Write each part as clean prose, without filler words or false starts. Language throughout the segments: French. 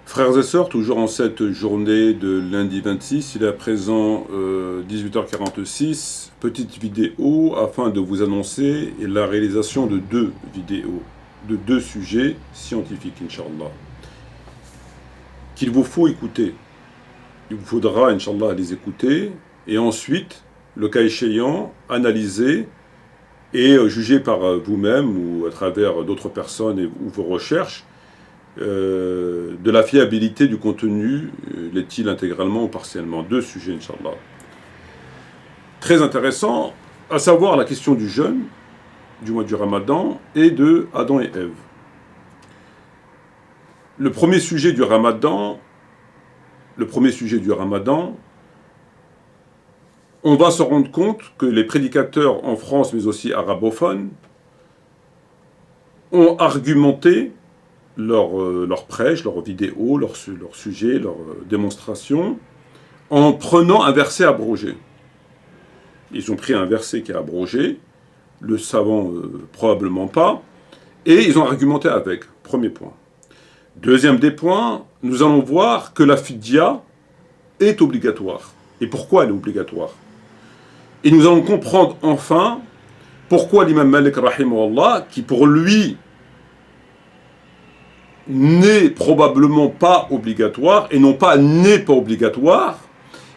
Frères et sœurs, toujours en cette journée de lundi 26, il est à présent 18h46, petite vidéo afin de vous annoncer la réalisation de deux vidéos, de deux sujets scientifiques, Inch'Allah, qu'il vous faut écouter. Il vous faudra, Inch'Allah, les écouter et ensuite, le cas échéant, analyser et juger par vous-même ou à travers d'autres personnes ou vos recherches de la fiabilité du contenu, l'est-il intégralement ou partiellement. Deux sujets, Inch'Allah. Très intéressant, à savoir la question du jeûne, du mois du Ramadan, et de Adam et Ève. Le premier sujet du Ramadan, on va se rendre compte que les prédicateurs en France, mais aussi arabophones, ont argumenté leur prêche, leur vidéo, leur sujet, leur démonstration, en prenant un verset abrogé. Ils ont pris un verset qui est abrogé, le savant probablement pas, et ils ont argumenté avec. Premier point. Deuxième des points, nous allons voir que la fidya est obligatoire. Et pourquoi elle est obligatoire? Et nous allons comprendre enfin pourquoi l'imam Malik, rahimahullah, qui pour lui n'est probablement pas obligatoire, et non pas n'est pas obligatoire,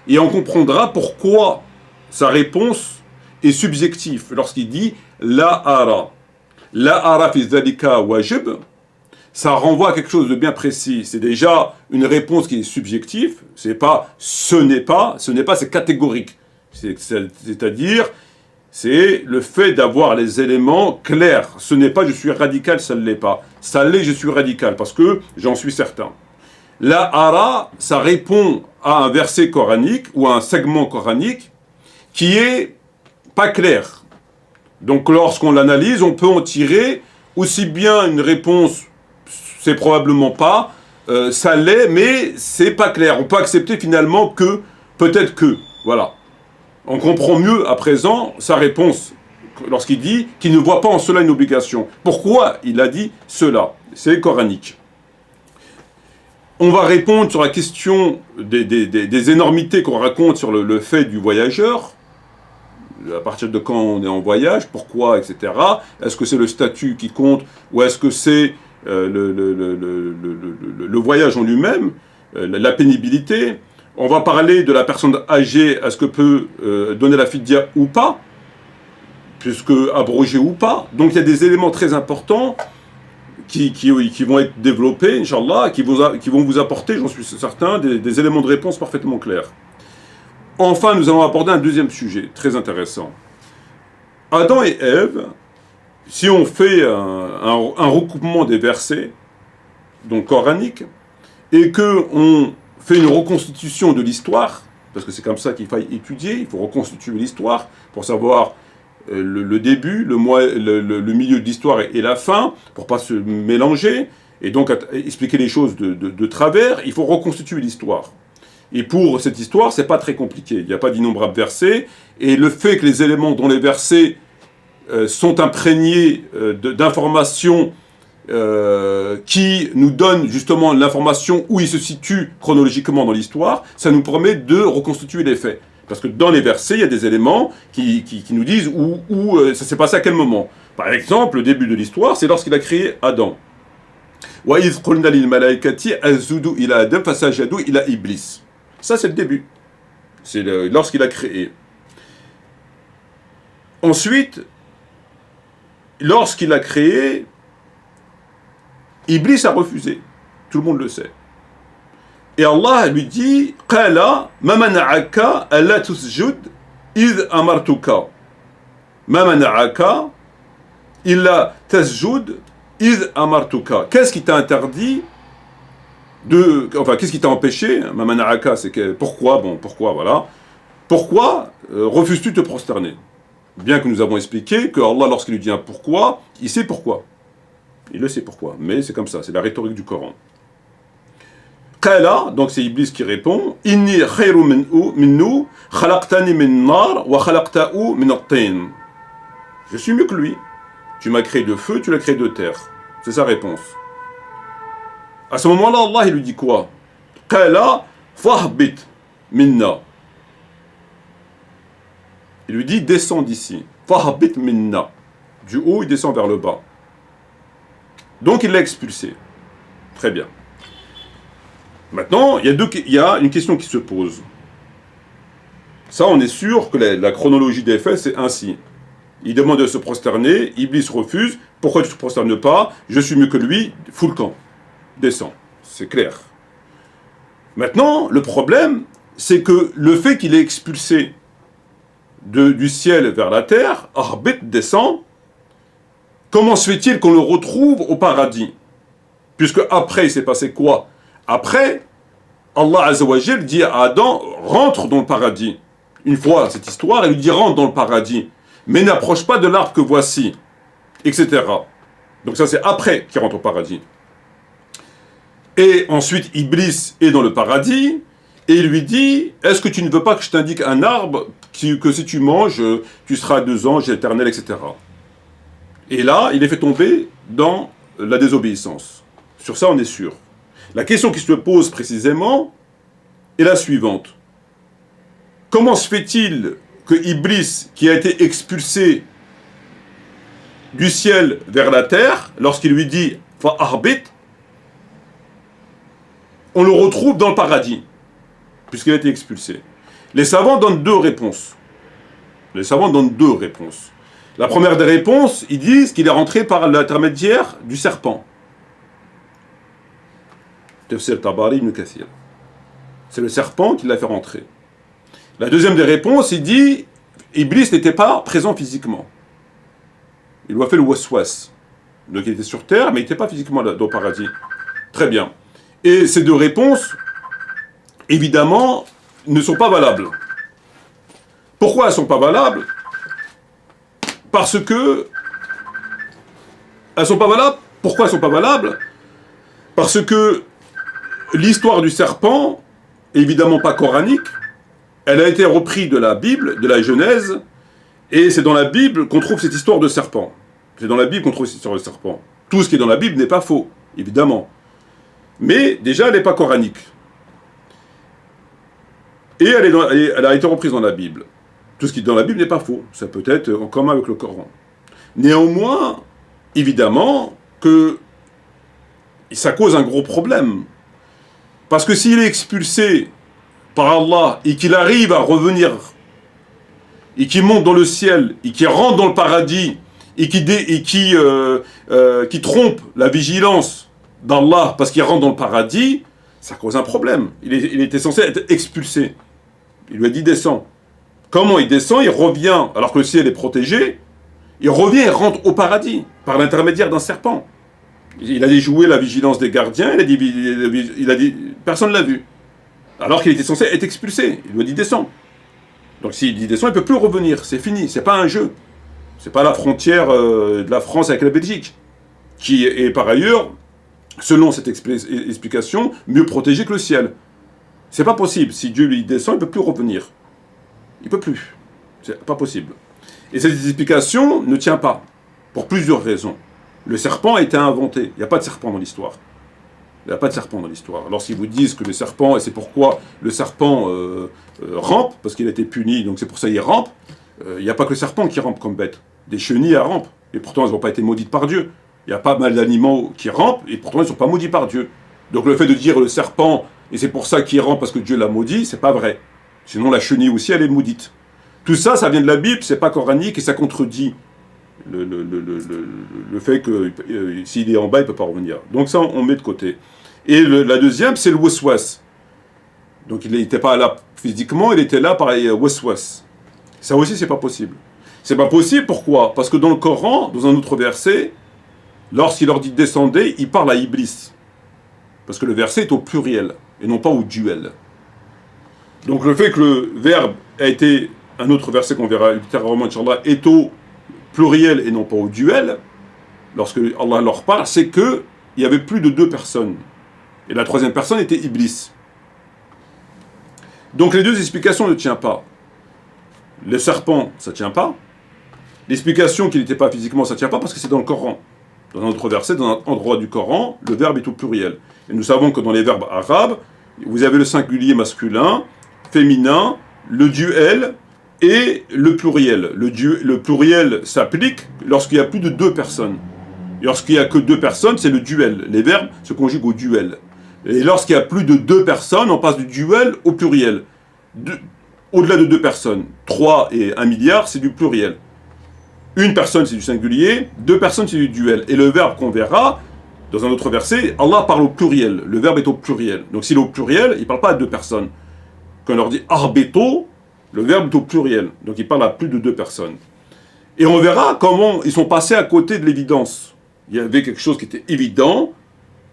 et on comprendra pourquoi sa réponse est subjective lorsqu'il dit « La ara ». « La ara fi dhalika wajib », ça renvoie à quelque chose de bien précis. C'est déjà une réponse qui est subjective, c'est pas « ce n'est pas », c'est catégorique. C'est-à-dire, c'est le fait d'avoir les éléments clairs. Ce n'est pas « je suis radical », ça ne l'est pas. Ça l'est, je suis radical, parce que j'en suis certain. La ara, ça répond à un verset coranique ou à un segment coranique qui est pas clair. Donc lorsqu'on l'analyse, on peut en tirer aussi bien une réponse, c'est probablement pas, ça l'est, mais c'est pas clair. On peut accepter finalement que, peut-être que, voilà. On comprend mieux à présent sa réponse lorsqu'il dit qu'il ne voit pas en cela une obligation. Pourquoi il a dit cela? C'est coranique. On va répondre sur la question des énormités qu'on raconte sur le fait du voyageur. À partir de quand on est en voyage, pourquoi, etc. Est-ce que c'est le statut qui compte ou est-ce que c'est le voyage en lui-même, la pénibilité? On va parler de la personne âgée, est-ce que peut donner la fidya ou pas, puisque abrogé ou pas. Donc il y a des éléments très importants qui vont être développés, Inch'Allah, qui vont vous apporter, j'en suis certain, des éléments de réponse parfaitement clairs. Enfin, nous allons aborder un deuxième sujet très intéressant. Adam et Ève, si on fait un recoupement des versets, donc coraniques, et qu'on fait une reconstitution de l'histoire, parce que c'est comme ça qu'il faut étudier, il faut reconstituer l'histoire pour savoir le début, le milieu de l'histoire et la fin, pour ne pas se mélanger, et donc expliquer les choses de travers, il faut reconstituer l'histoire. Et pour cette histoire, c'est pas très compliqué. Il n'y a pas d'innombrables versets. Et le fait que les éléments dont les versets sont imprégnés d'informations qui nous donnent justement l'information où ils se situent chronologiquement dans l'histoire, ça nous permet de reconstituer les faits. Parce que dans les versets, il y a des éléments qui nous disent où ça s'est passé à quel moment. Par exemple, le début de l'histoire, c'est lorsqu'il a créé Adam. « Wa idh qulna lil malaikati asjudu ila Adam fasajadu ila Iblis » Ça, c'est le début. C'est lorsqu'il a créé. Ensuite, lorsqu'il a créé, Iblis a refusé. Tout le monde le sait. Et Allah lui dit « Qala ma mana'aka alla tusjud idh amartuka. Ma mana'aka illa tasjud idh amartuka. » Qu'est-ce qui t'a interdit qu'est-ce qui t'a empêché? Mamana'aka, c'est que pourquoi? Bon, pourquoi, voilà. Pourquoi refuses-tu de te prosterner? Bien que nous avons expliqué que Allah, lorsqu'il lui dit un pourquoi, il sait pourquoi. Il le sait pourquoi, mais c'est comme ça, c'est la rhétorique du Coran. Qala, donc c'est Iblis qui répond, Inni khayru minnu, khalaqtani min nar, wa khalaqta'u min at-tin. Je suis mieux que lui. Tu m'as créé de feu, tu l'as créé de terre. C'est sa réponse. À ce moment-là, Allah il lui dit quoi? Qala fahbit minna. Il lui dit descends d'ici. Fahbit minna. Du haut, il descend vers le bas. Donc il l'a expulsé. Très bien. Maintenant, il y a une question qui se pose. Ça, on est sûr que la chronologie des faits, c'est ainsi. Il demande de se prosterner, Iblis refuse. Pourquoi tu ne te prosternes pas? Je suis mieux que lui, fous le camp. Descends. C'est clair. Maintenant, le problème, c'est que le fait qu'il ait expulsé du ciel vers la terre, Arbit descend, comment se fait-il qu'on le retrouve au paradis? Puisque après, il s'est passé quoi? Après, Allah Azzawajal dit à Adam, rentre dans le paradis. Une fois cette histoire, il lui dit, rentre dans le paradis, mais n'approche pas de l'arbre que voici, etc. Donc ça, c'est après qu'il rentre au paradis. Et ensuite, Iblis est dans le paradis, et il lui dit, est-ce que tu ne veux pas que je t'indique un arbre que si tu manges, tu seras 2 anges éternels, etc. Et là, il est fait tomber dans la désobéissance. Sur ça, on est sûr. La question qui se pose précisément est la suivante. Comment se fait-il que Iblis, qui a été expulsé du ciel vers la terre, lorsqu'il lui dit « Fa'arbit », on le retrouve dans le paradis, puisqu'il a été expulsé? Les savants donnent 2 réponses. La première des réponses, ils disent qu'il est rentré par l'intermédiaire du serpent. Tafsir Tabari ibn Kathir. C'est le serpent qui l'a fait rentrer. La deuxième des réponses, il dit Iblis n'était pas présent physiquement. Il lui a fait le waswas. Donc il était sur terre, mais il n'était pas physiquement dans le paradis. Très bien. Et ces 2 réponses, évidemment, ne sont pas valables. Pourquoi elles ne sont pas valables? Parce que elles sont pas valables. Pourquoi elles sont pas valables? Parce que l'histoire du serpent, évidemment pas coranique, elle a été reprise de la Bible, de la Genèse, et c'est dans la Bible qu'on trouve cette histoire de serpent. C'est dans la Bible qu'on trouve cette histoire de serpent. Tout ce qui est dans la Bible n'est pas faux, évidemment. Mais déjà, elle n'est pas coranique. Et elle a été reprise dans la Bible. Tout ce qui est dans la Bible n'est pas faux. Ça peut être en commun avec le Coran. Néanmoins, évidemment, que ça cause un gros problème. Parce que s'il est expulsé par Allah et qu'il arrive à revenir, et qu'il monte dans le ciel, et qu'il rentre dans le paradis, et qui trompe la vigilance d'Allah parce qu'il rentre dans le paradis, ça cause un problème. Il était censé être expulsé. Il lui a dit descends. Comment il descend? Il revient, alors que le ciel est protégé, il revient et rentre au paradis, par l'intermédiaire d'un serpent. Il a déjoué la vigilance des gardiens, il a dit personne ne l'a vu. Alors qu'il était censé être expulsé. Il lui a dit descends. Donc s'il dit descends, il ne peut plus revenir, c'est fini, c'est pas un jeu. C'est pas la frontière de la France avec la Belgique, qui est par ailleurs, selon cette explication, mieux protégé que le ciel. C'est pas possible. Si Dieu lui descend, il ne peut plus revenir. Il ne peut plus. C'est pas possible. Et cette explication ne tient pas, pour plusieurs raisons. Le serpent a été inventé. Il n'y a pas de serpent dans l'histoire. Il n'y a pas de serpent dans l'histoire. Lorsqu'ils vous disent que le serpent, et c'est pourquoi le serpent rampe, parce qu'il a été puni, donc c'est pour ça qu'il rampe, il n'y a pas que le serpent qui rampe comme bête. Des chenilles à rampe. Et pourtant, elles n'ont pas été maudites par Dieu. Il y a pas mal d'animaux qui rampent, et pourtant, ils ne sont pas maudits par Dieu. Donc le fait de dire le serpent, et c'est pour ça qu'il rampe parce que Dieu l'a maudit, c'est pas vrai. Sinon, la chenille aussi, elle est maudite. Tout ça, ça vient de la Bible, c'est pas coranique, et ça contredit le fait que s'il est en bas, il ne peut pas revenir. Donc ça, on met de côté. Et la deuxième, c'est le waswas. Donc il n'était pas là physiquement, il était là par waswas. Ça aussi, c'est pas possible. C'est pas possible, pourquoi? Parce que dans le Coran, dans un autre verset, lorsqu'il leur dit descendez, il parle à Iblis. Parce que le verset est au pluriel, et non pas au duel. Donc le fait que le verbe a été, un autre verset qu'on verra ultérieurement, Inch'Allah, est au pluriel et non pas au duel, lorsque Allah leur parle, c'est qu'il y avait plus de 2 personnes. Et la 3e personne était Iblis. Donc les 2 explications ne tiennent pas. Le serpent, ça ne tient pas. L'explication qu'il n'était pas physiquement, ça ne tient pas parce que c'est dans le Coran. Dans un autre verset, dans un endroit du Coran, le verbe est au pluriel. Et nous savons que dans les verbes arabes, vous avez le singulier masculin, féminin, le duel et le pluriel. Le pluriel s'applique lorsqu'il y a plus de 2 personnes. Et lorsqu'il n'y a que 2 personnes, c'est le duel. Les verbes se conjuguent au duel. Et lorsqu'il y a plus de 2 personnes, on passe du duel au pluriel. Au-delà de 2 personnes, 3 et 1 milliard, c'est du pluriel. Une personne, c'est du singulier, 2 personnes, c'est du duel. Et le verbe qu'on verra, dans un autre verset, Allah parle au pluriel. Le verbe est au pluriel. Donc s'il est au pluriel, il ne parle pas à 2 personnes. Quand on leur dit arbeto, le verbe est au pluriel. Donc il parle à plus de 2 personnes. Et on verra comment ils sont passés à côté de l'évidence. Il y avait quelque chose qui était évident.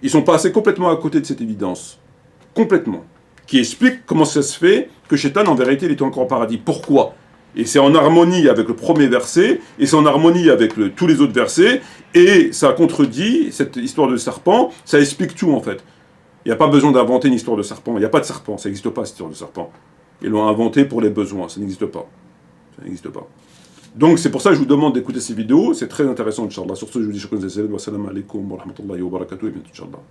Ils sont passés complètement à côté de cette évidence. Complètement. Qui explique comment ça se fait que Shaitan, en vérité, il était encore au paradis. Pourquoi ? Et c'est en harmonie avec le premier verset, et c'est en harmonie avec tous les autres versets, et ça contredit cette histoire de serpent, ça explique tout en fait. Il n'y a pas besoin d'inventer une histoire de serpent, il n'y a pas de serpent, ça n'existe pas cette histoire de serpent. Ils l'ont inventé pour les besoins, ça n'existe pas. Ça n'existe pas. Donc c'est pour ça que je vous demande d'écouter ces vidéos, c'est très intéressant, Inch'Allah. Sur ce, je vous dis shukran jazilan wa salam alaikum wa rahmatullahi wa barakatuh, et bien, Inch'Allah.